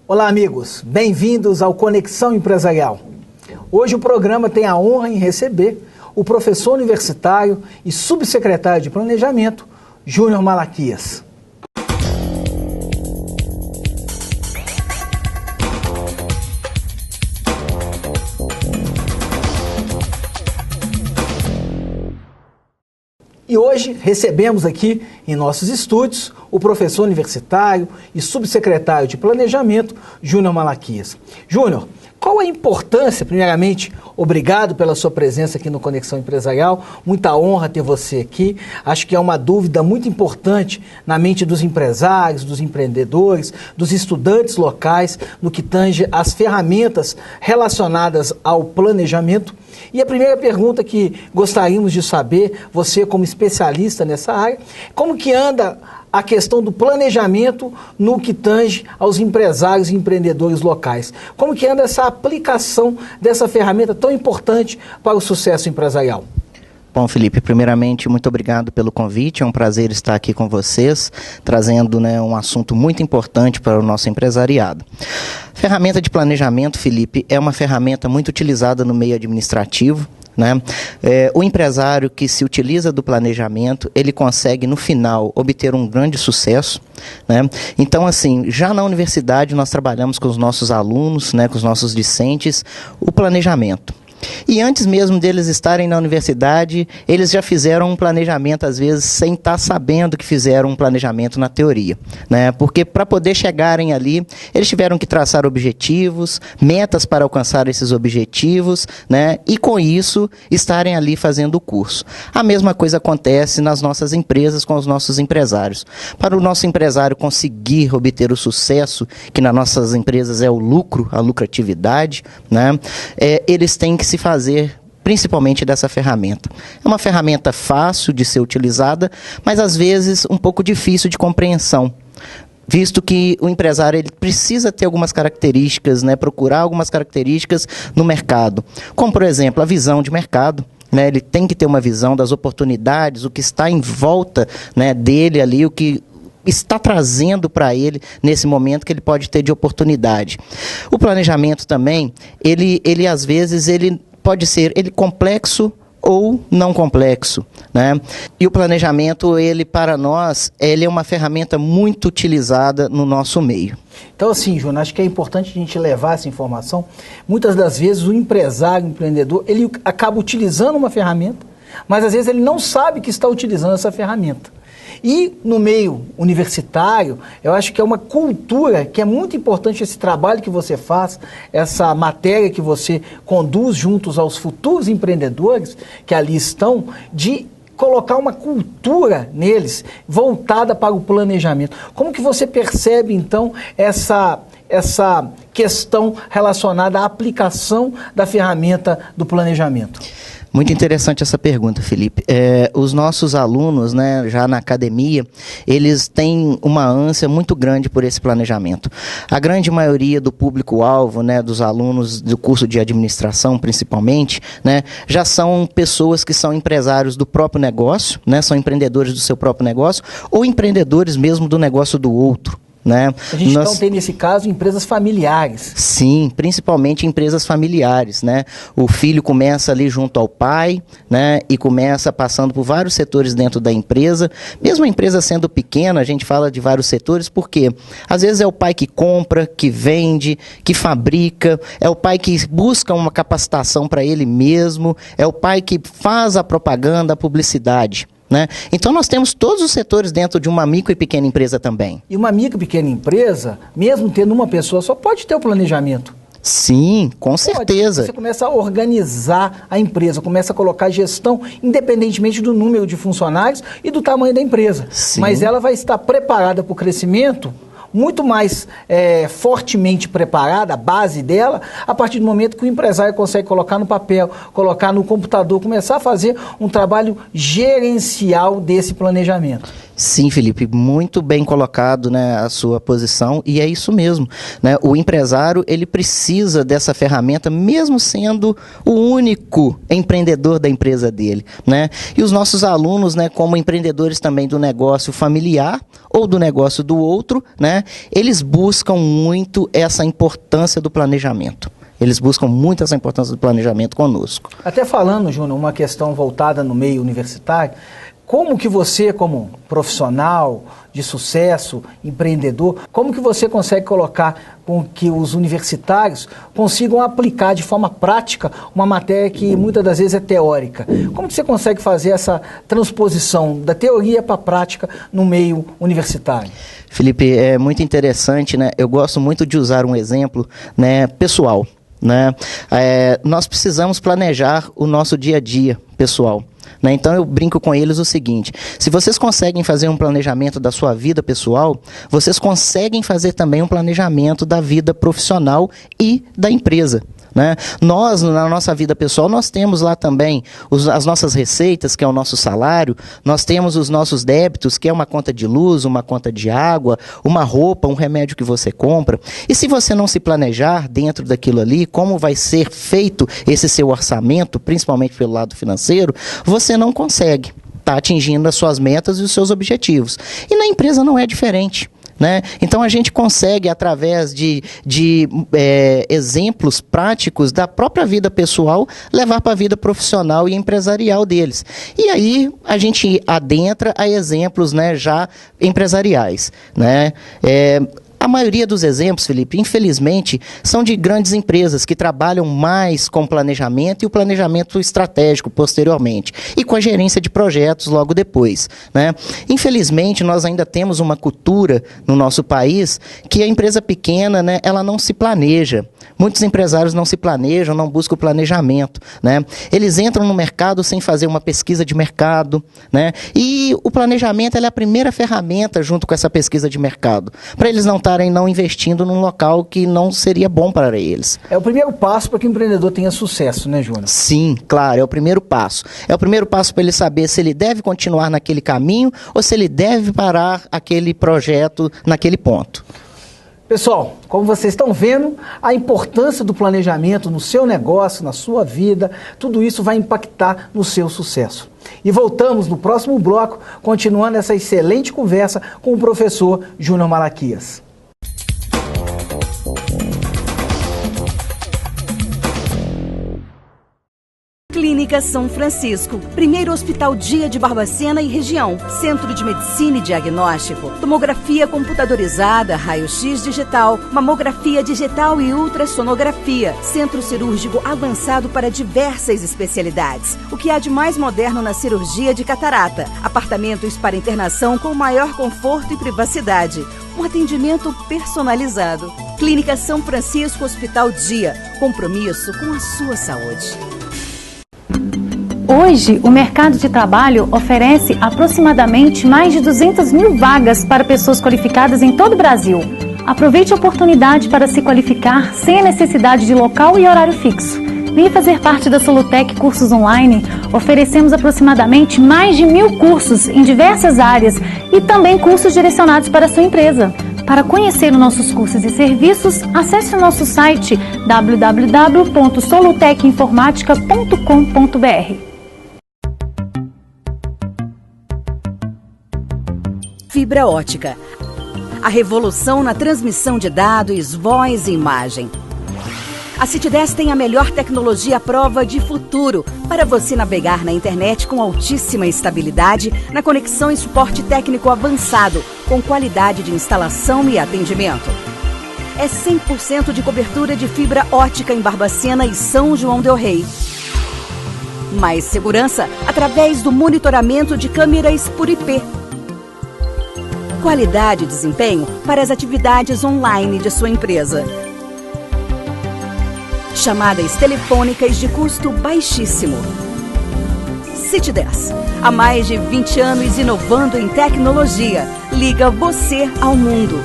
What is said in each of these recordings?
Olá, amigos. Bem-vindos ao Conexão Empresarial. Hoje o programa tem a honra em receber o professor universitário e subsecretário de Planejamento, Júnior Malaquias. E hoje recebemos aqui em nossos estúdios o professor universitário e subsecretário de Planejamento, Júnior Malaquias. Júnior, qual a importância, primeiramente, obrigado pela sua presença aqui no Conexão Empresarial, muita honra ter você aqui, acho que é uma dúvida muito importante na mente dos empresários, dos empreendedores, dos estudantes locais, no que tange às ferramentas relacionadas ao planejamento. E a primeira pergunta que gostaríamos de saber, você como especialista nessa área, como que anda a questão do planejamento no que tange aos empresários e empreendedores locais? Como que anda essa aplicação dessa ferramenta tão importante para o sucesso empresarial? Bom, Felipe, primeiramente, muito obrigado pelo convite, é um prazer estar aqui com vocês, trazendo um assunto muito importante para o nosso empresariado. Ferramenta de planejamento, Felipe, é uma ferramenta muito utilizada no meio administrativo, né? O empresário que se utiliza do planejamento, ele consegue, no final, obter um grande sucesso, né? Então, assim, já na universidade nós trabalhamos com os nossos alunos, né, com os nossos discentes, o planejamento. E antes mesmo deles estarem na universidade, eles já fizeram um planejamento, às vezes, sem estar sabendo que fizeram um planejamento na teoria, né? Porque para poder chegarem ali, eles tiveram que traçar objetivos, metas para alcançar esses objetivos, né? E com isso, estarem ali fazendo o curso. A mesma coisa acontece nas nossas empresas com os nossos empresários. Para o nosso empresário conseguir obter o sucesso, que nas nossas empresas é o lucro, a lucratividade, né? Eles têm que se fazer principalmente dessa ferramenta. É uma ferramenta fácil de ser utilizada, mas às vezes um pouco difícil de compreensão, visto que o empresário ele precisa ter algumas características, né, procurar algumas características no mercado, como por exemplo a visão de mercado. Né, ele tem que ter uma visão das oportunidades, o que está em volta, né, dele ali, o que está trazendo para ele nesse momento que ele pode ter de oportunidade. O planejamento também, ele às vezes ele pode ser complexo ou não complexo, né? E o planejamento, ele para nós, ele é uma ferramenta muito utilizada no nosso meio. Então assim, João, acho que é importante a gente levar essa informação. Muitas das vezes o empresário, o empreendedor, ele acaba utilizando uma ferramenta, mas às vezes ele não sabe que está utilizando essa ferramenta. E no meio universitário, eu acho que é uma cultura que é muito importante esse trabalho que você faz, essa matéria que você conduz juntos aos futuros empreendedores que ali estão, de colocar uma cultura neles voltada para o planejamento. Como que você percebe, então, essa questão relacionada à aplicação da ferramenta do planejamento? Muito interessante essa pergunta, Felipe. Os nossos alunos, né, já na academia, eles têm uma ânsia muito grande por esse planejamento. A grande maioria do público-alvo, né, dos alunos do curso de administração, principalmente, né, já são pessoas que são empresários do próprio negócio, né, são empreendedores do seu próprio negócio, ou empreendedores mesmo do negócio do outro. Né? A gente então tem, nesse caso, empresas familiares. Sim, principalmente empresas familiares, né? O filho começa ali junto ao pai, né? E começa passando por vários setores dentro da empresa. Mesmo a empresa sendo pequena, a gente fala de vários setores, porque às vezes é o pai que compra, que vende, que fabrica, é o pai que busca uma capacitação para ele mesmo, é o pai que faz a propaganda, a publicidade. Né? Então nós temos todos os setores dentro de uma micro e pequena empresa também. E uma micro e pequena empresa, mesmo tendo uma pessoa só, pode ter o planejamento. Sim, com certeza. Você começa a organizar a empresa, começa a colocar gestão, independentemente do número de funcionários e do tamanho da empresa. Sim. Mas ela vai estar preparada para o crescimento, muito mais fortemente preparada, a base dela, a partir do momento que o empresário consegue colocar no papel, colocar no computador, começar a fazer um trabalho gerencial desse planejamento. Sim, Felipe, muito bem colocado, né, a sua posição, e é isso mesmo, né? O empresário, ele precisa dessa ferramenta, mesmo sendo o único empreendedor da empresa dele, né? E os nossos alunos, né, como empreendedores também do negócio familiar ou do negócio do outro, né, eles buscam muito essa importância do planejamento. Eles buscam muito essa importância do planejamento conosco. Até falando, Júnior, uma questão voltada no meio universitário, como que você, como profissional de sucesso, empreendedor, como que você consegue colocar com que os universitários consigam aplicar de forma prática uma matéria que muitas das vezes é teórica? Como que você consegue fazer essa transposição da teoria para a prática no meio universitário? Felipe, é muito interessante, né? Eu gosto muito de usar um exemplo, né, pessoal, né? Nós precisamos planejar o nosso dia a dia pessoal. Né? Então eu brinco com eles o seguinte: se vocês conseguem fazer um planejamento da sua vida pessoal, vocês conseguem fazer também um planejamento da vida profissional e da empresa. Né? Nós, na nossa vida pessoal, nós temos lá também as nossas receitas, que é o nosso salário, nós temos os nossos débitos, que é uma conta de luz, uma conta de água, uma roupa, um remédio que você compra. E se você não se planejar dentro daquilo ali, como vai ser feito esse seu orçamento, principalmente pelo lado financeiro, você não consegue estar atingindo as suas metas e os seus objetivos. E na empresa não é diferente. Né? Então a gente consegue, através de exemplos práticos da própria vida pessoal, levar para a vida profissional e empresarial deles. E aí a gente adentra a exemplos, né, já empresariais. Né? A maioria dos exemplos, Felipe, infelizmente, são de grandes empresas que trabalham mais com planejamento e o planejamento estratégico posteriormente, e com a gerência de projetos logo depois. Né? Infelizmente, nós ainda temos uma cultura no nosso país que a empresa pequena, né, ela não se planeja. Muitos empresários não se planejam, não buscam o planejamento. Né? Eles entram no mercado sem fazer uma pesquisa de mercado. Né? E o planejamento é a primeira ferramenta junto com essa pesquisa de mercado, para eles não estarem investindo num local que não seria bom para eles. É o primeiro passo para que o empreendedor tenha sucesso, né, Júnior? Sim, claro, é o primeiro passo. É o primeiro passo para ele saber se ele deve continuar naquele caminho ou se ele deve parar aquele projeto naquele ponto. Pessoal, como vocês estão vendo, a importância do planejamento no seu negócio, na sua vida, tudo isso vai impactar no seu sucesso. E voltamos no próximo bloco, continuando essa excelente conversa com o professor Júnior Malaquias. Clínica São Francisco, primeiro hospital dia de Barbacena e região, centro de medicina e diagnóstico, tomografia computadorizada, raio-x digital, mamografia digital e ultrassonografia, centro cirúrgico avançado para diversas especialidades. O que há de mais moderno na cirurgia de catarata, apartamentos para internação com maior conforto e privacidade, um atendimento personalizado. Clínica São Francisco Hospital Dia, compromisso com a sua saúde. Hoje, o mercado de trabalho oferece aproximadamente mais de 200 mil vagas para pessoas qualificadas em todo o Brasil. Aproveite a oportunidade para se qualificar sem a necessidade de local e horário fixo. Venha fazer parte da Solutec Cursos Online. Oferecemos aproximadamente mais de 1000 cursos em diversas áreas e também cursos direcionados para a sua empresa. Para conhecer os nossos cursos e serviços, acesse o nosso site www.solutecinformatica.com.br. Fibra ótica, a revolução na transmissão de dados, voz e imagem. A Citidess tem a melhor tecnologia à prova de futuro para você navegar na internet com altíssima estabilidade, na conexão e suporte técnico avançado, com qualidade de instalação e atendimento. É 100% de cobertura de fibra ótica em Barbacena e São João del Rei. Mais segurança através do monitoramento de câmeras por IP. Qualidade e desempenho para as atividades online de sua empresa. Chamadas telefônicas de custo baixíssimo. Citidess, há mais de 20 anos inovando em tecnologia. Liga você ao mundo.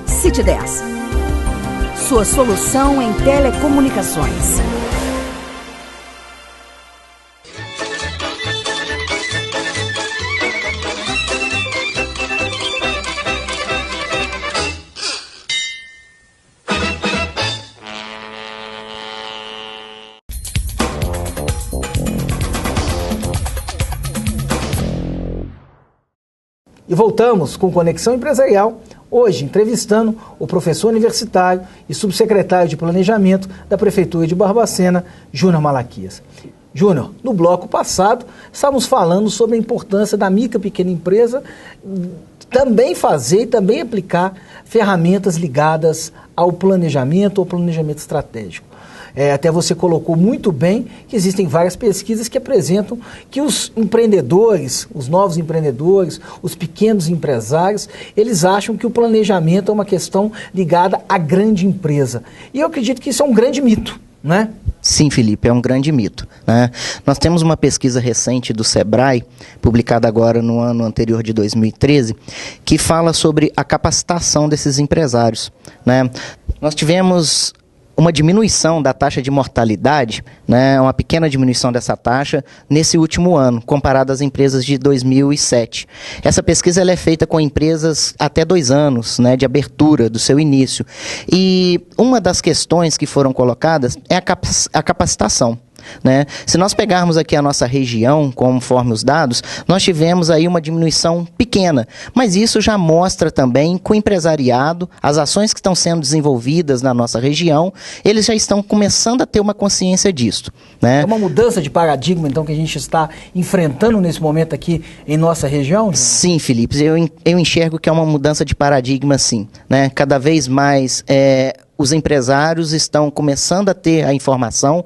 Citidess, sua solução em telecomunicações. E voltamos com Conexão Empresarial, hoje entrevistando o professor universitário e subsecretário de Planejamento da Prefeitura de Barbacena, Júnior Malaquias. Júnior, no bloco passado, estávamos falando sobre a importância da micro e pequena empresa também fazer e também aplicar ferramentas ligadas ao planejamento estratégico. Até você colocou muito bem que existem várias pesquisas que apresentam que os empreendedores, os novos empreendedores, os pequenos empresários, eles acham que o planejamento é uma questão ligada à grande empresa. E eu acredito que isso é um grande mito, né? Sim, Felipe, é um grande mito, né? Nós temos uma pesquisa recente do Sebrae, publicada agora no ano anterior de 2013, que fala sobre a capacitação desses empresários, né? Nós tivemos uma diminuição da taxa de mortalidade, né, uma pequena diminuição dessa taxa nesse último ano, comparado às empresas de 2007. Essa pesquisa ela é feita com empresas até 2 anos, né, de abertura do seu início. E uma das questões que foram colocadas é a capacitação. Né? Se nós pegarmos aqui a nossa região, conforme os dados, nós tivemos aí uma diminuição pequena, mas isso já mostra também que o empresariado, as ações que estão sendo desenvolvidas na nossa região, eles já estão começando a ter uma consciência disso. Né? É uma mudança de paradigma, então, que a gente está enfrentando nesse momento aqui em nossa região? Sim, Felipe, eu enxergo que é uma mudança de paradigma, sim. Né? Cada vez mais os empresários estão começando a ter a informação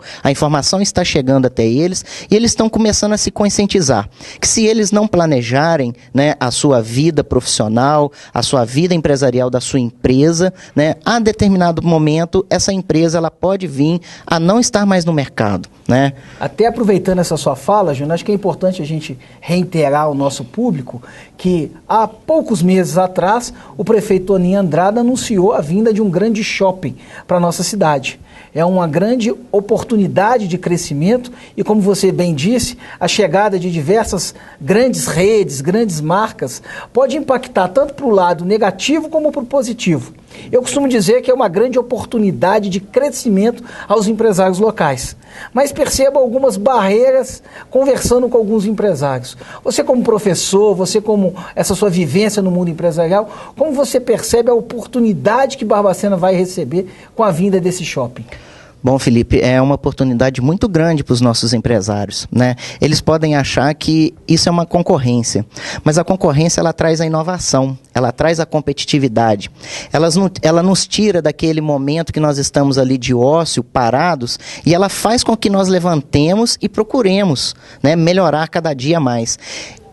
está chegando até eles e eles estão começando a se conscientizar que se eles não planejarem, né, a sua vida profissional, a sua vida empresarial da sua empresa, né, a determinado momento essa empresa ela pode vir a não estar mais no mercado. Né? Até aproveitando essa sua fala, Júnior, acho que é importante a gente reiterar ao nosso público que há poucos meses atrás o prefeito Toninho Andrade anunciou a vinda de um grande shopping para a nossa cidade. É uma grande oportunidade de crescimento e, como você bem disse, a chegada de diversas grandes redes, grandes marcas, pode impactar tanto para o lado negativo como para o positivo. Eu costumo dizer que é uma grande oportunidade de crescimento aos empresários locais. Mas perceba algumas barreiras conversando com alguns empresários. Você como professor, você como essa sua vivência no mundo empresarial, como você percebe a oportunidade que Barbacena vai receber com a vinda desse shopping? Bom, Felipe, é uma oportunidade muito grande para os nossos empresários, né? Eles podem achar que isso é uma concorrência, mas a concorrência ela traz a inovação, ela traz a competitividade, ela nos tira daquele momento que nós estamos ali de ócio, parados, e ela faz com que nós levantemos e procuremos, né, melhorar cada dia mais.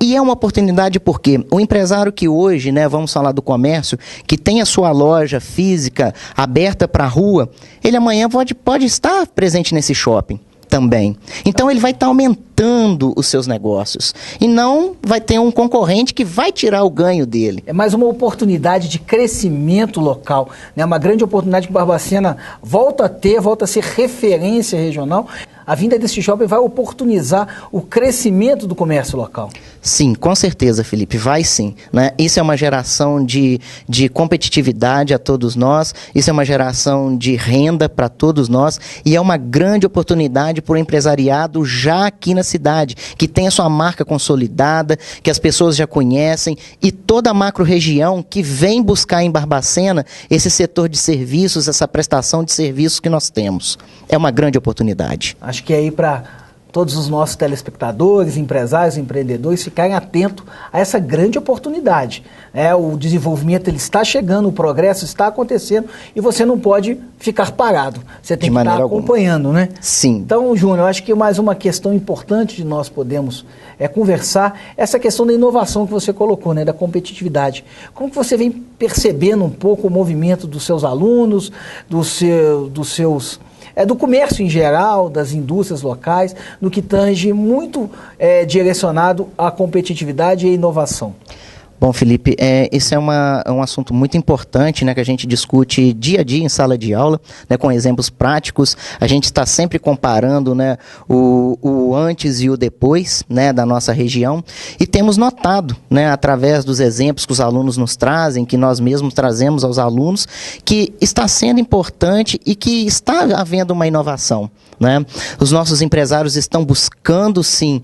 E é uma oportunidade porque o empresário que hoje, né, vamos falar do comércio, que tem a sua loja física aberta para a rua, ele amanhã pode estar presente nesse shopping também. Então ele vai estar aumentando os seus negócios e não vai ter um concorrente que vai tirar o ganho dele. É mais uma oportunidade de crescimento local, né? Uma grande oportunidade que Barbacena volta a ser referência regional. A vinda desse shopping vai oportunizar o crescimento do comércio local. Sim, com certeza, Felipe, vai sim. Né? Isso é uma geração de competitividade a todos nós, isso é uma geração de renda para todos nós e é uma grande oportunidade para o empresariado já aqui na cidade, que tem a sua marca consolidada, que as pessoas já conhecem e toda a macro-região que vem buscar em Barbacena esse setor de serviços, essa prestação de serviços que nós temos. É uma grande oportunidade. Acho que é aí para todos os nossos telespectadores, empresários, empreendedores ficarem atentos a essa grande oportunidade. O desenvolvimento ele está chegando, o progresso está acontecendo e você não pode ficar parado. Você tem que estar acompanhando, né? Sim. Então, Júnior, eu acho que mais uma questão importante de nós podemos conversar, essa questão da inovação que você colocou, né, da competitividade. Como que você vem percebendo um pouco o movimento dos seus alunos, do comércio em geral, das indústrias locais, no que tange muito direcionado à competitividade e inovação? Bom, Felipe, esse é um assunto muito importante, né, que a gente discute dia a dia em sala de aula, né, com exemplos práticos. A gente está sempre comparando, né, o antes e o depois, né, da nossa região e temos notado, né, através dos exemplos que os alunos nos trazem, que nós mesmos trazemos aos alunos, que está sendo importante e que está havendo uma inovação. né? Os nossos empresários estão buscando, sim,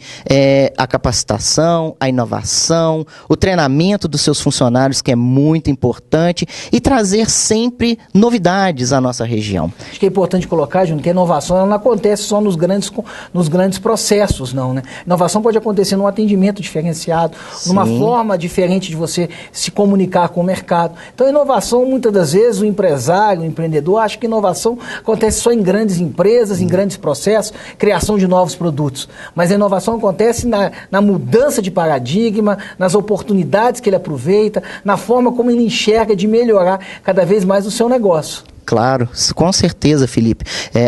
a capacitação, a inovação, o treinamento dos seus funcionários, que é muito importante, e trazer sempre novidades à nossa região. Acho que é importante colocar, Júnior, que a inovação ela não acontece só nos grandes processos, não, né? Inovação pode acontecer num atendimento diferenciado, numa forma diferente de você se comunicar com o mercado. Então, a inovação, muitas das vezes, o empresário, o empreendedor, acha que inovação acontece só em grandes empresas, em grandes processos, criação de novos produtos. Mas a inovação acontece na mudança de paradigma, nas oportunidades que ele aproveita, na forma como ele enxerga de melhorar cada vez mais o seu negócio. Claro, com certeza, Felipe.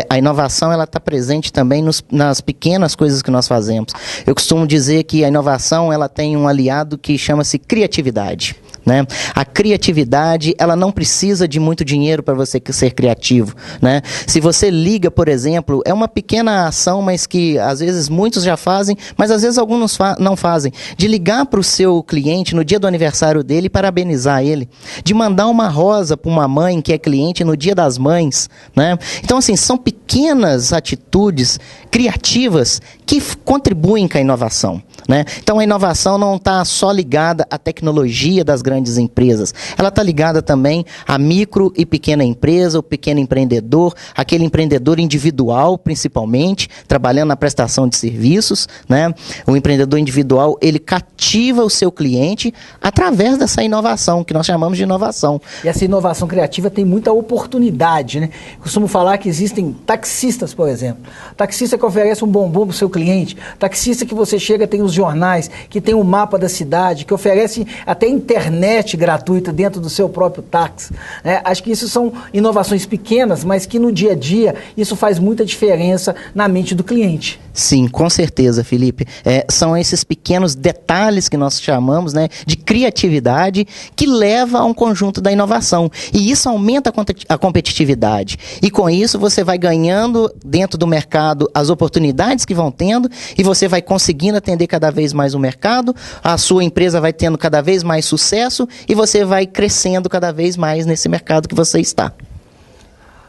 A inovação ela está presente também nas pequenas coisas que nós fazemos. Eu costumo dizer que a inovação ela tem um aliado que chama-se criatividade. Né? A criatividade, ela não precisa de muito dinheiro para você ser criativo, né? Se você liga, por exemplo, é uma pequena ação, mas que às vezes muitos já fazem, mas às vezes alguns não fazem, de ligar para o seu cliente no dia do aniversário dele e parabenizar ele, de mandar uma rosa para uma mãe que é cliente no dia das mães, né? Então, assim, são pequenas atitudes criativas que contribuem com a inovação, né? Então, a inovação não está só ligada à tecnologia das grandes empresas, ela está ligada também à micro e pequena empresa, o pequeno empreendedor, aquele empreendedor individual, principalmente, trabalhando na prestação de serviços, né? O empreendedor individual, ele cativa o seu cliente através dessa inovação, que nós chamamos de inovação. E essa inovação criativa tem muita oportunidade, né? Costumo falar que existem taxistas, por exemplo. Taxista que oferece um bombom para o seu cliente, taxista que você chega, tem os jornais, que tem o mapa da cidade, que oferece até internet gratuita dentro do seu próprio táxi, né? Acho que isso são inovações pequenas, mas que no dia a dia isso faz muita diferença na mente do cliente. Sim, com certeza, Felipe. São esses pequenos detalhes que nós chamamos, né, de criatividade que leva a um conjunto da inovação. E isso aumenta a competitividade. E com isso você vai ganhando dentro do mercado as oportunidades que vão tendo e você vai conseguindo atender cada vez mais o mercado, a sua empresa vai tendo cada vez mais sucesso e você vai crescendo cada vez mais nesse mercado que você está.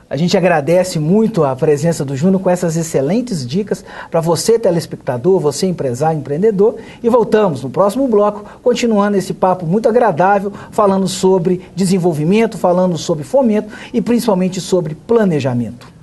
A gente agradece muito a presença do Júnior com essas excelentes dicas para você, telespectador, você, empresário, empreendedor. E voltamos no próximo bloco, continuando esse papo muito agradável, falando sobre desenvolvimento, falando sobre fomento e principalmente sobre planejamento.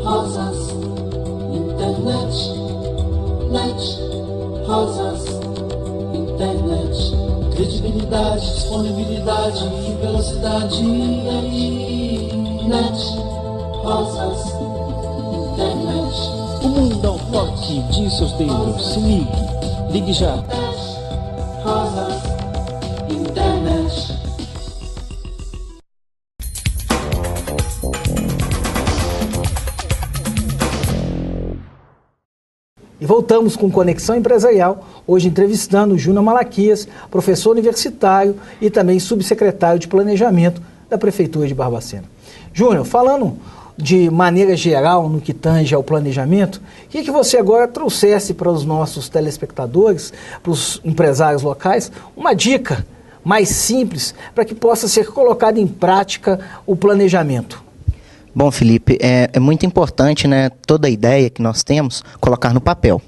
Rosas, internet, rosas, internet, credibilidade, disponibilidade e velocidade, net, rosas, internet. O mundo ao toque de seus dedos, se ligue já. Rosas, internet. E voltamos com Conexão Empresarial, hoje entrevistando o Júnior Malaquias, professor universitário e também subsecretário de Planejamento da Prefeitura de Barbacena. Júnior, falando de maneira geral no que tange ao planejamento, queria que você agora trouxesse para os nossos telespectadores, para os empresários locais, uma dica mais simples para que possa ser colocado em prática o planejamento. Bom, Felipe, é muito importante, né, toda a ideia que nós temos, colocar no papel.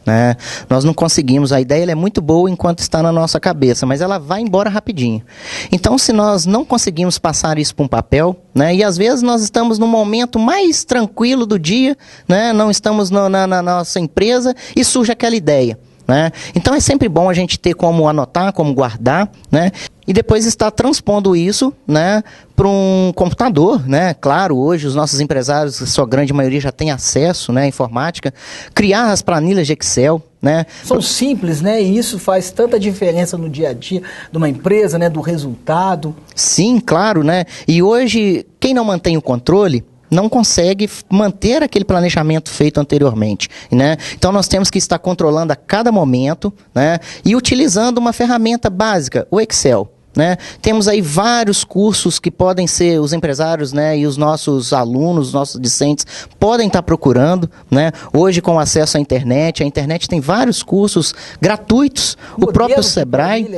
Né? Nós não conseguimos, a ideia ela é muito boa enquanto está na nossa cabeça, mas ela vai embora rapidinho. Então, se nós não conseguimos passar isso para um papel, né, e às vezes nós estamos no momento mais tranquilo do dia, né, não estamos na nossa empresa e surge aquela ideia. Né? Então é sempre bom a gente ter como anotar, como guardar, né? E depois estar transpondo isso, né, para um computador, né? Claro, hoje os nossos empresários, a sua grande maioria já tem acesso, né, à informática, criar as planilhas de Excel, né? São simples, né? E isso faz tanta diferença no dia a dia de uma empresa, né, do resultado. Sim, claro, né? E hoje quem não mantém o controle não consegue manter aquele planejamento feito anteriormente, né? Então nós temos que estar controlando a cada momento, né? E utilizando uma ferramenta básica, o Excel. Né? Temos aí vários cursos que podem ser, os empresários, né, e os nossos alunos, os nossos discentes podem estar procurando, né? Hoje com acesso à internet, a internet tem vários cursos gratuitos, o próprio Sebrae,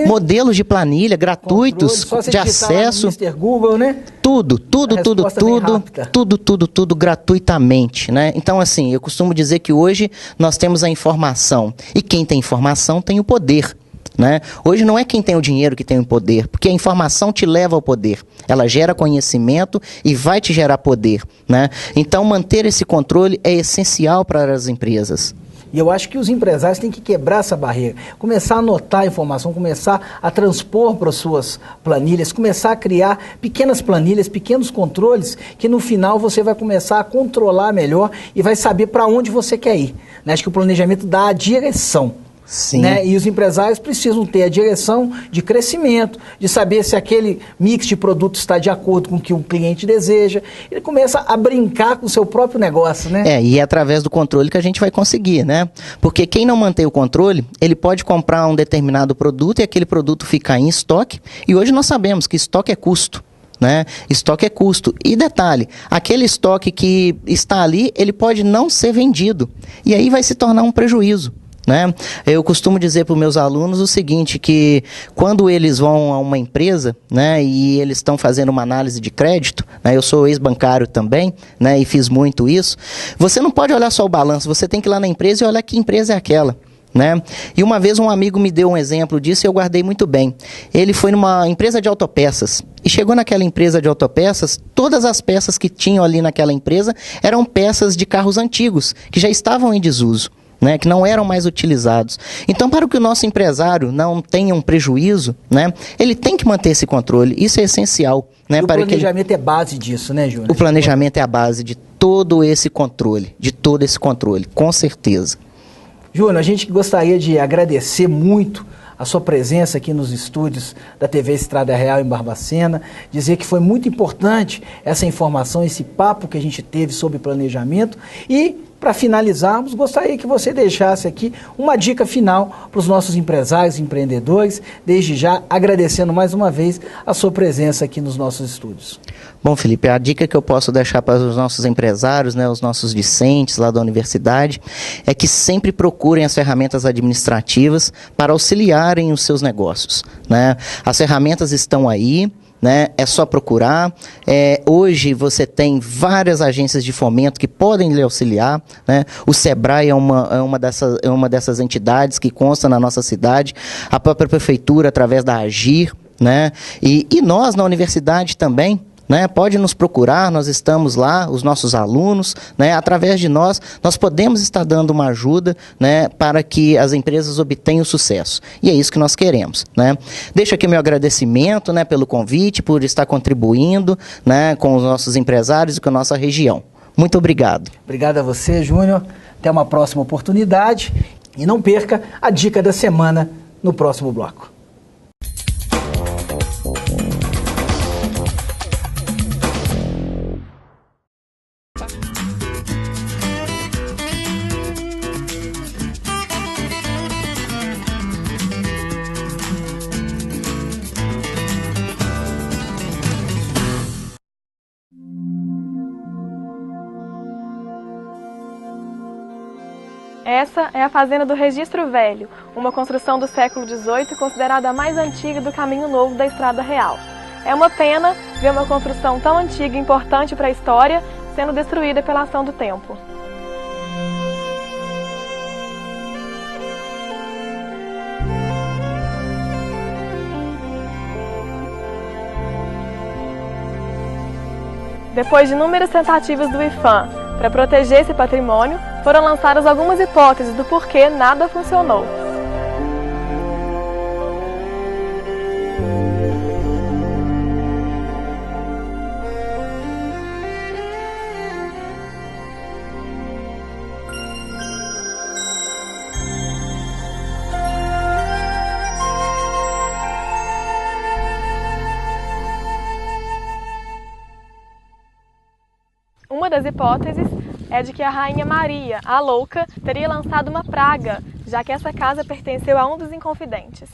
modelos de planilha gratuitos, de acesso, Google, né? Tudo gratuitamente, né? Então assim, eu costumo dizer que hoje nós temos a informação, e quem tem informação tem o poder. Né? Hoje não é quem tem o dinheiro que tem o poder, porque a informação te leva ao poder, ela gera conhecimento e vai te gerar poder, né? Então manter esse controle é essencial para as empresas. E eu acho que os empresários têm que quebrar essa barreira, começar a anotar a informação, começar a transpor para as suas planilhas, começar a criar pequenas planilhas, pequenos controles, que no final você vai começar a controlar melhor e vai saber para onde você quer ir. Né? Acho que o planejamento dá a direção. Sim. Né? E os empresários precisam ter a direção de crescimento, de saber se aquele mix de produtos está de acordo com o que o cliente deseja. Ele começa a brincar com o seu próprio negócio, né? E é através do controle que a gente vai conseguir, né? Porque quem não mantém o controle, ele pode comprar um determinado produto e aquele produto ficar em estoque. E hoje nós sabemos que estoque é custo. Né? Estoque é custo. E detalhe, aquele estoque que está ali, ele pode não ser vendido. E aí vai se tornar um prejuízo. Né? Eu costumo dizer para os meus alunos o seguinte, que quando eles vão a uma empresa, né, e eles estão fazendo uma análise de crédito, né, eu sou ex-bancário também, né, e fiz muito isso, você não pode olhar só o balanço, você tem que ir lá na empresa e olhar que empresa é aquela. Né? E uma vez um amigo me deu um exemplo disso e eu guardei muito bem. Ele foi numa empresa de autopeças e chegou naquela empresa de autopeças, todas as peças que tinham ali naquela empresa eram peças de carros antigos, que já estavam em desuso. Né, que não eram mais utilizados. Então, para que o nosso empresário não tenha um prejuízo, né, ele tem que manter esse controle. Isso é essencial. Né, e o planejamento é base disso, né, Júnior? O planejamento é a base de todo esse controle, com certeza. Júnior, a gente gostaria de agradecer muito a sua presença aqui nos estúdios da TV Estrada Real em Barbacena, dizer que foi muito importante essa informação, esse papo que a gente teve sobre planejamento e, para finalizarmos, gostaria que você deixasse aqui uma dica final para os nossos empresários e empreendedores, desde já agradecendo mais uma vez a sua presença aqui nos nossos estúdios. Bom, Felipe, a dica que eu posso deixar para os nossos empresários, né, os nossos discentes lá da universidade, é que sempre procurem as ferramentas administrativas para auxiliarem os seus negócios. Né? As ferramentas estão aí, né? É só procurar. Hoje você tem várias agências de fomento que podem lhe auxiliar. Né? O Sebrae é uma dessas entidades que consta na nossa cidade, a própria prefeitura através da Agir, né? E nós na universidade também. Né? Pode nos procurar, nós estamos lá, os nossos alunos, né? Através de nós podemos estar dando uma ajuda, né? Para que as empresas obtenham sucesso. E é isso que nós queremos. Né? Deixo aqui meu agradecimento, né, pelo convite, por estar contribuindo, né, com os nossos empresários e com a nossa região. Muito obrigado. Obrigado a você, Júnior. Até uma próxima oportunidade. E não perca a dica da semana no próximo bloco. Essa é a Fazenda do Registro Velho, uma construção do século XVIII considerada a mais antiga do Caminho Novo da Estrada Real. É uma pena ver uma construção tão antiga e importante para a história sendo destruída pela ação do tempo. Depois de inúmeras tentativas do IPHAN para proteger esse patrimônio, foram lançadas algumas hipóteses do porquê nada funcionou. Uma das hipóteses é de que a Rainha Maria, a Louca, teria lançado uma praga, já que essa casa pertenceu a um dos inconfidentes.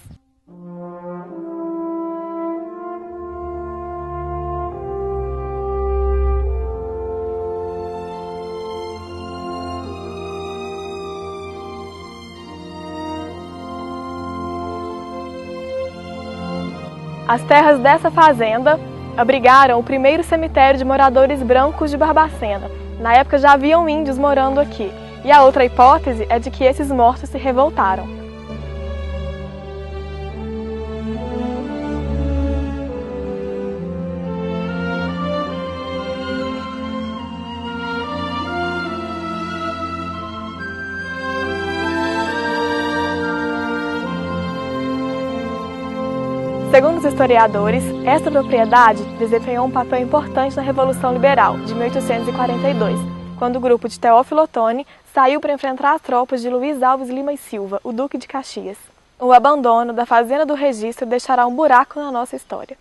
As terras dessa fazenda abrigaram o primeiro cemitério de moradores brancos de Barbacena. Na época já haviam índios morando aqui. E a outra hipótese é de que esses mortos se revoltaram. Segundo os historiadores, esta propriedade desempenhou um papel importante na Revolução Liberal, de 1842, quando o grupo de Teófilo Otoni saiu para enfrentar as tropas de Luiz Alves Lima e Silva, o Duque de Caxias. O abandono da Fazenda do Registro deixará um buraco na nossa história.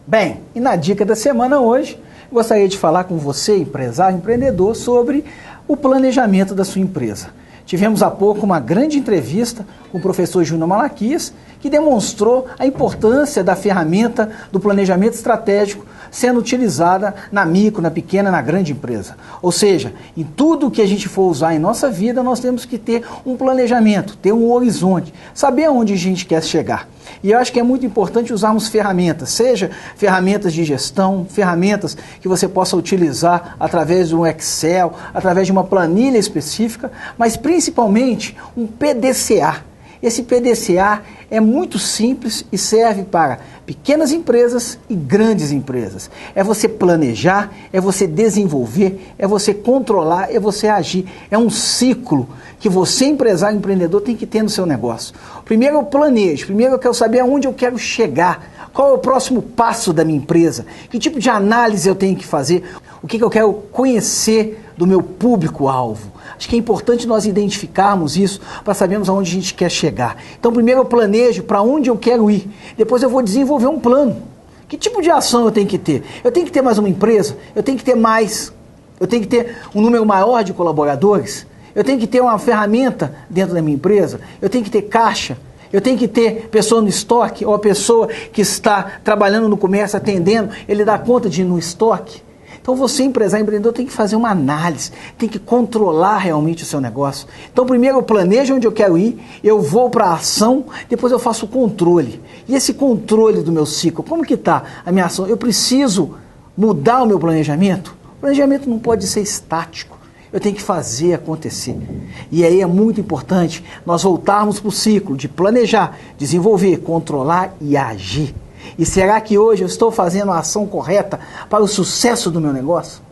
Bem, e na dica da semana hoje, gostaria de falar com você, empresário, empreendedor, sobre o planejamento da sua empresa. Tivemos há pouco uma grande entrevista com o professor Júnior Malaquias, que demonstrou a importância da ferramenta do planejamento estratégico sendo utilizada na micro, na pequena, na grande empresa. Ou seja, em tudo que a gente for usar em nossa vida, nós temos que ter um planejamento, ter um horizonte, saber aonde a gente quer chegar. E eu acho que é muito importante usarmos ferramentas, seja ferramentas de gestão, ferramentas que você possa utilizar através de um Excel, através de uma planilha específica, mas principalmente um PDCA. Esse PDCA é muito simples e serve para pequenas empresas e grandes empresas. É você planejar, é você desenvolver, é você controlar, é você agir. É um ciclo que você, empresário, empreendedor, tem que ter no seu negócio. Primeiro eu planejo, primeiro eu quero saber aonde eu quero chegar, qual é o próximo passo da minha empresa, que tipo de análise eu tenho que fazer, o que eu quero conhecer do meu público-alvo. Acho que é importante nós identificarmos isso para sabermos aonde a gente quer chegar. Então, primeiro eu planejo para onde eu quero ir. Depois eu vou desenvolver um plano. Que tipo de ação eu tenho que ter? Eu tenho que ter mais uma empresa? Eu tenho que ter mais? Eu tenho que ter um número maior de colaboradores? Eu tenho que ter uma ferramenta dentro da minha empresa? Eu tenho que ter caixa? Eu tenho que ter pessoa no estoque? Ou a pessoa que está trabalhando no comércio, atendendo, ele dá conta de ir no estoque? Então você, empresário, empreendedor, tem que fazer uma análise, tem que controlar realmente o seu negócio. Então primeiro eu planejo onde eu quero ir, eu vou para a ação, depois eu faço o controle. E esse controle do meu ciclo, como que está a minha ação? Eu preciso mudar o meu planejamento? O planejamento não pode ser estático, eu tenho que fazer acontecer. E aí é muito importante nós voltarmos para o ciclo de planejar, desenvolver, controlar e agir. E será que hoje eu estou fazendo a ação correta para o sucesso do meu negócio?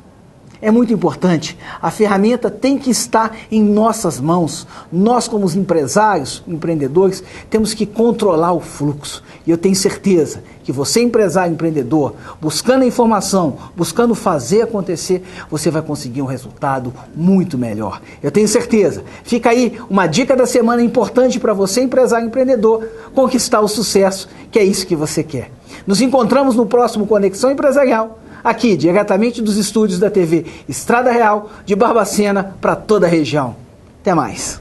É muito importante. A ferramenta tem que estar em nossas mãos. Nós, como os empresários, empreendedores, temos que controlar o fluxo. E eu tenho certeza que você, empresário, empreendedor, buscando a informação, buscando fazer acontecer, você vai conseguir um resultado muito melhor. Eu tenho certeza. Fica aí uma dica da semana importante para você, empresário, empreendedor, conquistar o sucesso, que é isso que você quer. Nos encontramos no próximo Conexão Empresarial, aqui diretamente dos estúdios da TV Estrada Real de Barbacena para toda a região. Até mais.